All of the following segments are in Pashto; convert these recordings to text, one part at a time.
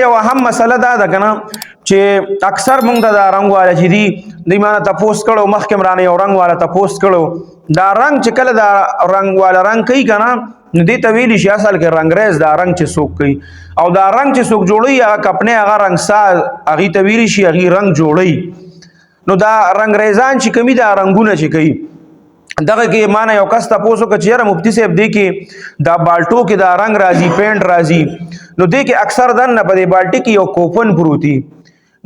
یو اهم مسله دا کنه چې اکثر مونږ د رنگ والا چې دی د ایمان تاسو کړو مخکې مرانه یو رنگ والا تاسو کړو دا رنگ چې کله دا رنگ والا رنگ کوي کنه نو دې طویل شي اصل کې رنگریز دا رنگ چې څوک کوي او دا رنگ چې څوک جوړي هغه کپنه هغه رنگ ساز هغه طویل شي هغه رنگ جوړي نو دا رنگریزان چې کمی دا رنگونه چې کوي دغه کې معنی یو کس تاسو کې چیرې مفتی صاحب دی کې دا بالټو کې دا رنگ راځي پینټ راځي نو دې کې اکثر دن نه په دې بالټي کې یو کوپن پروتي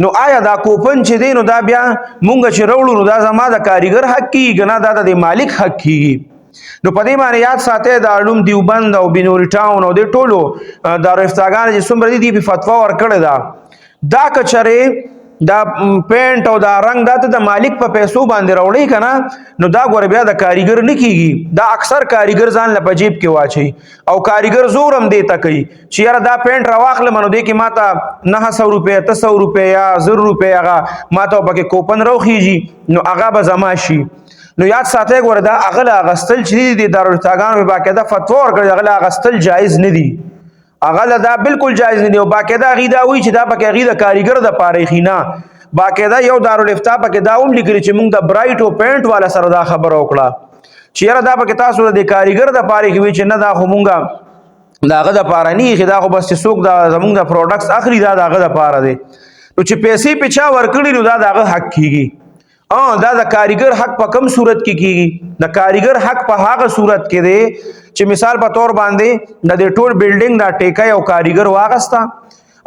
نو آیا دا کوپن چې دی نو دا بیا مونږ چې وروړو نو دا زما د کاریګر حق کیږي نه دا د مالک حق کیږي نو په دې باندې یاد ساته د علوم دیوبند او بنوري ټاون او د ټولو د رفتاګان چې څومره دي په فتوا ورکړه دا کچره دا پینټ او دا رنگ دا د مالک په پیسو باندې راوړي کنه نو دا ګور بیا د کاریګر نه کیږي دا اکثر کاریګر ځان له جیب کې واچي او کاریګر زورم دیتا کوي چې یاره دا پینټ راواخله منو دی کې ماته 900 روپے 300 روپے یا 0 روپے هغه ماته پکې کوپن راوخیږي نو هغه به زما شي نو یاد ساته ګور دا اغله غستل چې دی دارالتاګان په باقاعده فتوا ورکړي اغله غستل جایز نه دی اغله دا بالکل جایز نه دی او باقاعده غیدا وی چې دا پکې غیدا کاریګر د پاره خینا باقاعده یو دارالافتا پکې دا هم لیکل چې موږ د برایټ او پینټ والا سره دا خبر وکړه چې یاره دا پکې تاسو د کاریګر د پاره وی چې نه دا خو مونږه داغه د پاره نه خدا خو بس څوک دا زمونږ د پروډکټس اخري دا داغه د پاره دی نو چې پیسې پچا ورکړي نو دا داغه حق کیږي دا د کاریګر حق په کم صورت کې کیږي د کاریګر حق په هغه صورت کې دی چې مثال په تور باندې د ټول بلډینګ دا ټیکا یو کاریګر واغستا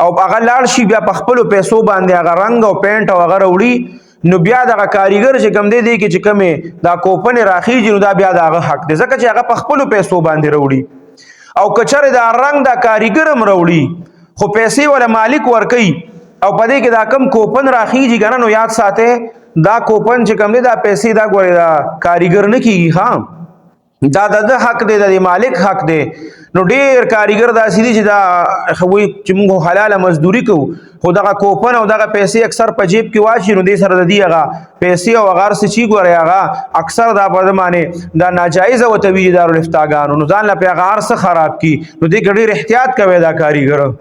او هغه لاړ شي بیا په خپل پیسو باندې هغه رنگ او پینټ او هغه وړي نو بیا د کاریګر چې کم دی کې چې کمه دا کوپن راخیږي نو دا بیا د حق دی ځکه چې هغه په خپل پیسو باندې وړي او کچره دا رنگ دا کاریګر هم وړي خو پیسې ولا مالک ورکي او پدې کې دا کم کوپن راخیږي کنه نو یاد ساته دا کوپن چې کم دی دا پیسې دا ګوري دا کاریګر نه کیږي ها دا د حق دی د مالک حق دی نو ډیر کاریګر دا سړي چې دا خوي چې موږ حلاله مزدوري کوو خو دا کوپن او دا پیسې اکثر په جیب کې واچي نو دې سره د دی هغه پیسې او غار څه چی ګوري هغه اکثر دا په معنی دا ناجایز او تویل دارالفتاګانو نو ځان لا په غار څه خراب کی نو دې ډیر احتیاط کوي دا کاریګر